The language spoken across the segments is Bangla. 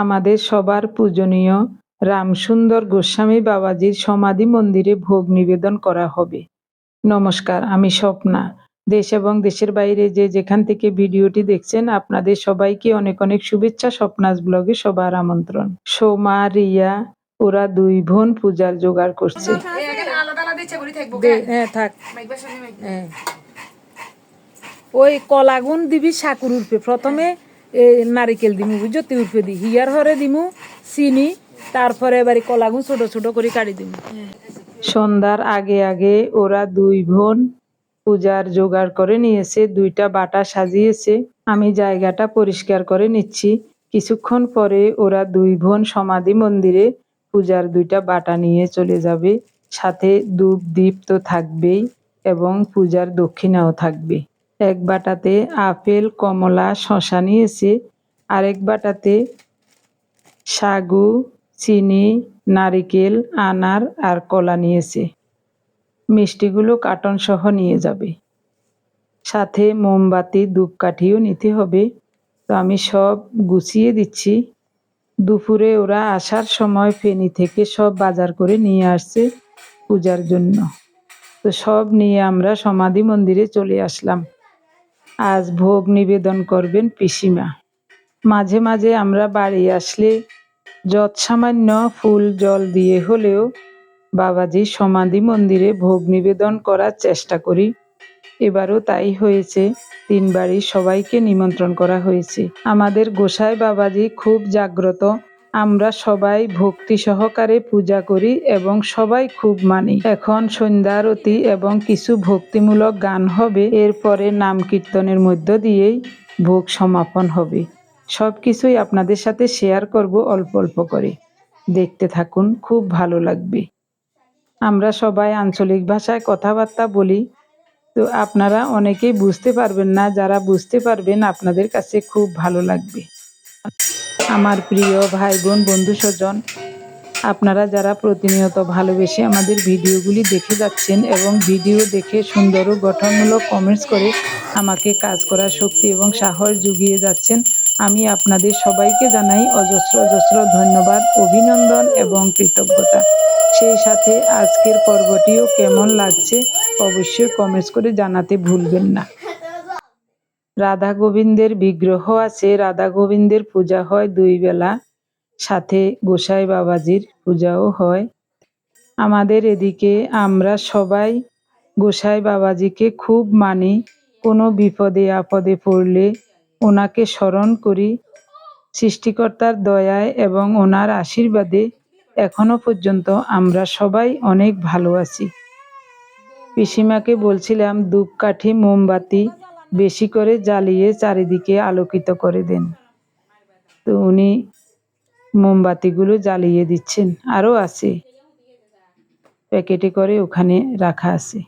আমাদের সবার পূজনীয় রামসুন্দর গোস্বামী বাবাজির সমাধি মন্দিরে ভোগ নিবেদন করা হবে। নমস্কার, আমি স্বপ্না। দেশ এবং দেশের বাইরে যে যেখান থেকে ভিডিওটি দেখছেন, আপনাদের সবাইকে অনেক অনেক শুভেচ্ছা। স্বপ্নাস ব্লগে সবার আমন্ত্রণ। সোমা, রিয়া ওরা দুই বোন পূজার জোগাড় করছে। হ্যাঁ থাক। ওই কলাগুন দিবি সাকুর উর্ফে প্রথমে নারিকেল দিমু বুঝতে উর্ফে দি হিয়ার হরে দিমু চিনি, তারপরে এবারে কলাগুন ছোট ছোট করে কাটি দিমু। সন্ধ্যার আগে আগে ওরা দুই বোন পূজার জোগাড় করে নিয়েছে, দুইটা বাটা সাজিয়েছে। আমি জায়গাটা পরিষ্কার করে নিচ্ছি। কিছুক্ষণ পরে ওরা দুই বোন সমাধি মন্দিরে পূজার দুইটা বাটা নিয়ে চলে যাবে। সাথে ধূপ দীপ তো থাকবেই এবং পূজার দক্ষিণাও থাকবে। এক বাটাতে আপেল, কমলা, শসা নিয়েছে। আরেক বাটাতে সাগু, চিনি, নারিকেল, আনার আর কলা নিয়েছে। মিষ্টিগুলো কার্টন সহ নিয়ে যাবে। সাথে মোমবাতি, ধূপকাঠিও নিতে হবে। তো আমি সব গুছিয়ে দিচ্ছি। দুপুরে ওরা আসার সময় ফেনী থেকে সব বাজার করে নিয়ে আসছে পূজার জন্য। তো সব নিয়ে আমরা সমাধি মন্দিরে চলে আসলাম। আজ ভোগ নিবেদন করবেন পিসিমা। মাঝে মাঝে আমরা বাড়ি আসলে যৎসামান্য ফুল জল দিয়ে হলেও বাবাজির সমাধি মন্দিরে ভোগ নিবেদন করার চেষ্টা করি। এবারও তাই হয়েছে। 3 বাড়ির সবাইকে নিমন্ত্রণ করা হয়েছে। আমাদের গোসাই বাবাজি খুব জাগ্রত। আমরা সবাই ভক্তি সহকারে পূজা করি এবং সবাই খুব মানি। এখন সন্ধ্যা আরতি এবং কিছু ভক্তিমূলক গান হবে। এরপরে নাম কীর্তনের মধ্য দিয়েই ভোগ সমাপন হবে। সব কিছুই আপনাদের সাথে শেয়ার করব অল্প অল্প করে। দেখতে থাকুন, খুব ভালো লাগবে। আমরা সবাই আঞ্চলিক ভাষায় কথাবার্তা বলি, তো আপনারা অনেকেই বুঝতে পারবেন না। যারা বুঝতে পারবেন আপনাদের কাছে খুব ভালো লাগবে। আমার প্রিয় ভাই বোন, বন্ধু স্বজন, আপনারা যারা প্রতিনিয়ত ভালোবেসে আমাদের ভিডিওগুলি দেখে যাচ্ছেন এবং ভিডিও দেখে সুন্দর ও গঠনমূলক কমেন্টস করে আমাকে কাজ করার শক্তি এবং সাহস জুগিয়ে যাচ্ছেন, আমি আপনাদের সবাইকে জানাই অজস্র অজস্র ধন্যবাদ, অভিনন্দন এবং কৃতজ্ঞতা। সেই সাথে আজকের পর্বটিও কেমন লাগছে অবশ্যই কমেন্টস করে জানাতে ভুলবেন না। রাধা গোবিন্দের বিগ্রহ আছে। রাধা গোবিন্দের পূজা হয় 2 বেলা। সাথে গোসাই বাবাজির পূজাও হয়। আমাদের এদিকে আমরা সবাই গোসাই বাবাজিকে খুব মানি। কোনো বিপদে আপদে পড়লে ওনাকে স্মরণ করি। সৃষ্টিকর্তার দয়ায় এবং ওনার আশীর্বাদে এখনো পর্যন্ত আমরা সবাই অনেক ভালো আছি। পিসিমাকে বলছিলাম ধূপকাঠি, মোমবাতি বেশি করে জ্বালিয়ে চারিদিকে আলোকিত করে দেন। তো উনি মোমবাতিগুলো জ্বালিয়ে দিচ্ছেন। আরও আছে, প্যাকেটে করে ওখানে রাখা আছে।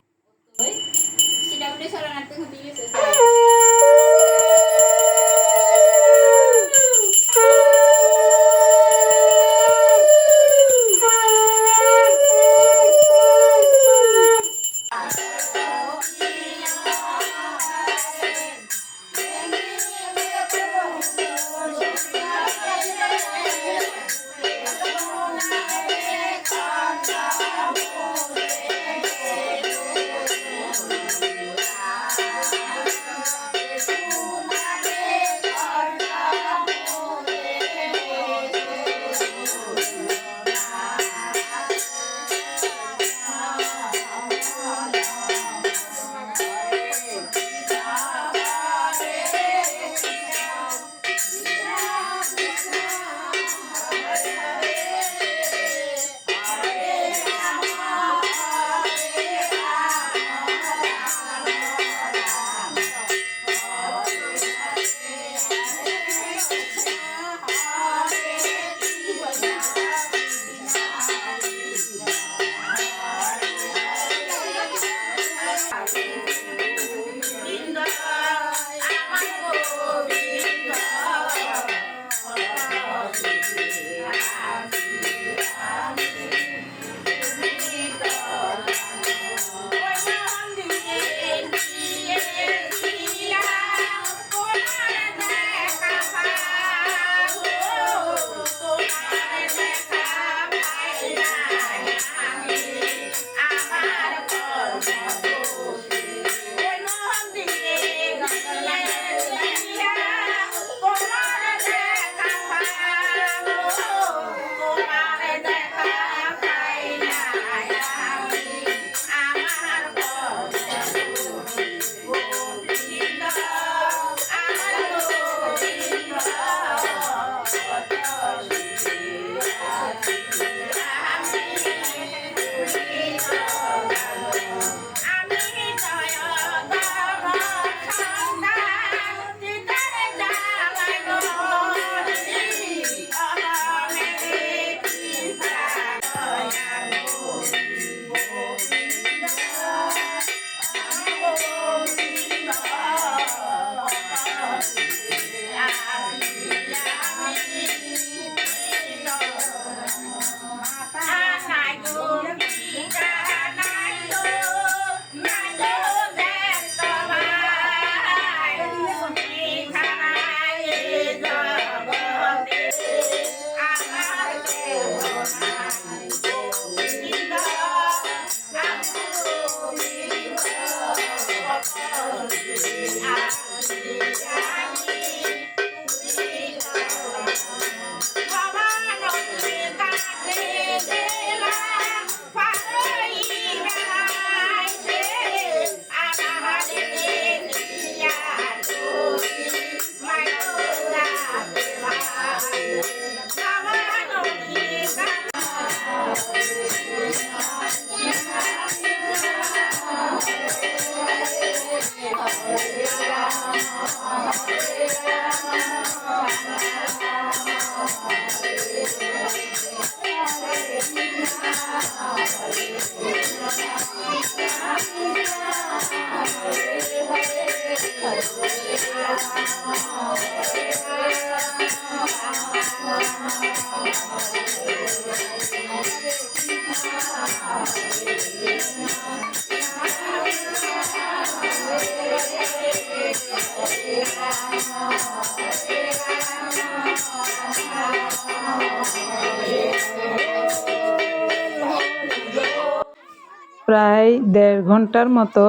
প্রায় 1.5 ঘন্টার মতো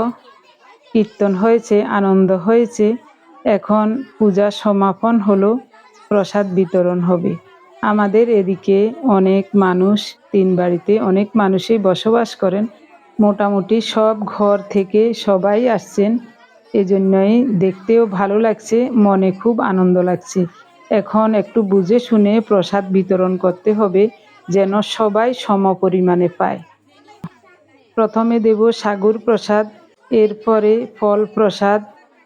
কীর্তন হয়েছে, আনন্দ হয়েছে। এখন পূজা সমাপন হলো, প্রসাদ বিতরণ হবে। আমাদের এদিকে অনেক মানুষ, 3 বাড়িতে অনেক মানুষই বসবাস করেন। মোটামুটি সব ঘর থেকে সবাই আসছেন, এজন্যই দেখতেও ভালো লাগছে, মনে খুব আনন্দ লাগছে। এখন একটু বুঝে শুনে প্রসাদ বিতরণ করতে হবে, যেন সবাই সমপরিমাণে পায়। প্রথমে দেব সাগুর প্রসাদ, এরপরে ফল প্রসাদ,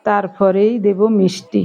তারপরেই দেব মিষ্টি।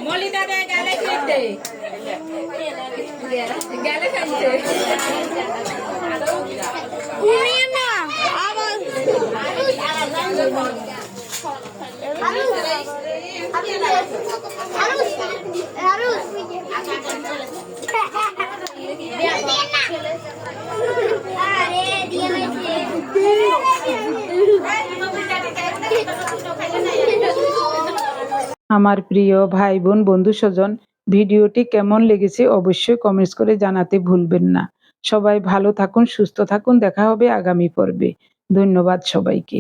মলিদা দে গেলে খেতে গেলে খাইছে উনি না আবার আমার প্রিয় ভাই বোন, বন্ধু স্বজন, ভিডিওটি কেমন লেগেছে অবশ্যই কমেন্টস করে জানাতে ভুলবেন না। সবাই ভালো থাকুন, সুস্থ থাকুন, দেখা হবে আগামী পর্বে। ধন্যবাদ সবাইকে।